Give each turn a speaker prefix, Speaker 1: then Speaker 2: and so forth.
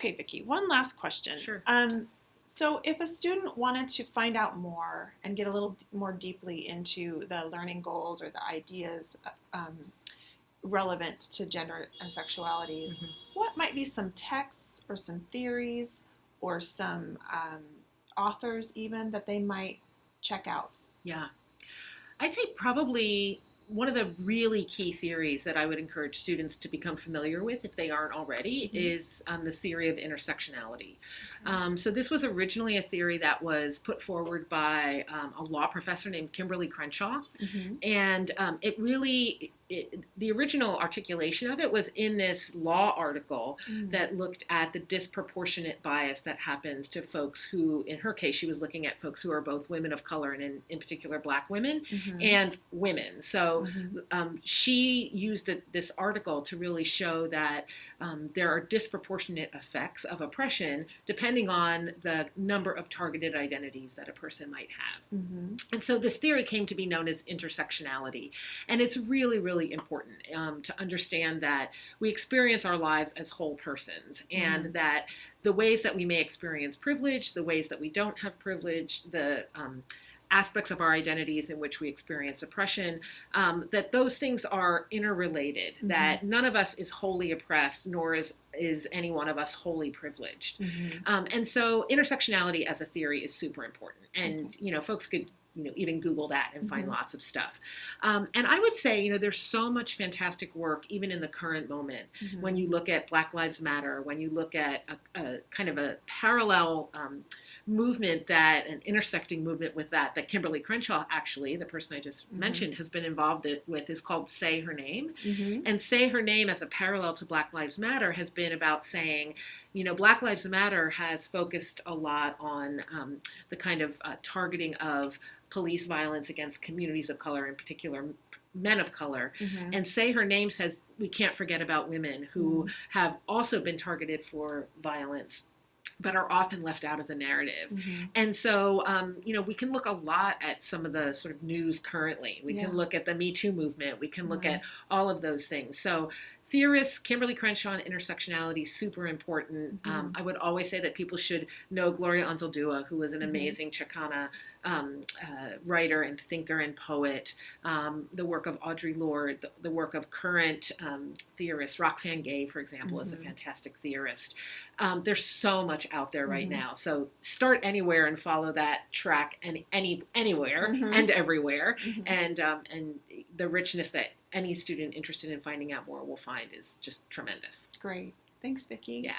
Speaker 1: Okay, Vicki, one last question.
Speaker 2: Sure.
Speaker 1: So if a student wanted to find out more and get a little more deeply into the learning goals or the ideas relevant to gender and sexualities,
Speaker 2: hmm
Speaker 1: what might be some texts or some theories or some authors even that they might check out?
Speaker 2: Yeah. I'd say probably one of the really key theories that I would encourage students to become familiar with, if they aren't already,
Speaker 1: Mm-hmm.
Speaker 2: is the theory of intersectionality.
Speaker 1: Okay.
Speaker 2: So this was originally a theory that was put forward by a law professor named Kimberly Crenshaw,
Speaker 1: Mm-hmm.
Speaker 2: and the original articulation of it was in this law article
Speaker 1: Mm-hmm.
Speaker 2: that looked at the disproportionate bias that happens to folks who, in her case, she was looking at folks who are both women of color and in particular Black women
Speaker 1: Mm-hmm.
Speaker 2: and women. So
Speaker 1: Mm-hmm.
Speaker 2: she used this article to really show that there are disproportionate effects of oppression depending on the number of targeted identities that a person might have.
Speaker 1: Mm-hmm.
Speaker 2: And so this theory came to be known as intersectionality. And it's really, really important to understand that we experience our lives as whole persons, and
Speaker 1: Mm-hmm.
Speaker 2: that the ways that we may experience privilege, the ways that we don't have privilege, the aspects of our identities in which we experience oppression, that those things are interrelated,
Speaker 1: Mm-hmm.
Speaker 2: that none of us is wholly oppressed, nor is any one of us wholly privileged.
Speaker 1: Mm-hmm.
Speaker 2: And so intersectionality as a theory is super important. And,
Speaker 1: Okay.
Speaker 2: folks could even Google that and find
Speaker 1: Mm-hmm.
Speaker 2: lots of stuff. And I would say, there's so much fantastic work, even in the current moment,
Speaker 1: Mm-hmm.
Speaker 2: when you look at Black Lives Matter, when you look at a kind of a parallel movement, that an intersecting movement with that Kimberly Crenshaw, actually, the person I just
Speaker 1: Mm-hmm.
Speaker 2: mentioned, has been involved with, is called Say Her Name.
Speaker 1: Mm-hmm.
Speaker 2: And Say Her Name, as a parallel to Black Lives Matter, has been about saying, Black Lives Matter has focused a lot on the kind of targeting of police violence against communities of color, in particular men of color.
Speaker 1: Mm-hmm.
Speaker 2: And Say Her Name says we can't forget about women who
Speaker 1: Mm-hmm.
Speaker 2: have also been targeted for violence, but are often left out of the narrative.
Speaker 1: Mm-hmm.
Speaker 2: And so, we can look a lot at some of the sort of news currently. We
Speaker 1: Yeah.
Speaker 2: can look at the Me Too movement. We can look
Speaker 1: Mm-hmm.
Speaker 2: at all of those things. So theorists, Kimberly Crenshaw, and intersectionality, super important.
Speaker 1: Mm-hmm.
Speaker 2: I would always say that people should know Gloria Anzaldúa, who was an
Speaker 1: Mm-hmm.
Speaker 2: amazing Chicana writer and thinker and poet. The work of Audre Lorde, the work of current theorists. Roxane Gay, for example, is a
Speaker 1: Mm-hmm.
Speaker 2: fantastic theorist. There's so much out there right
Speaker 1: Mm-hmm.
Speaker 2: now. So start anywhere and follow that track, and anywhere
Speaker 1: Mm-hmm.
Speaker 2: and everywhere.
Speaker 1: Mm-hmm.
Speaker 2: And the richness that any student interested in finding out more will find is just tremendous.
Speaker 1: Great. Thanks, Vicki.
Speaker 2: Yeah.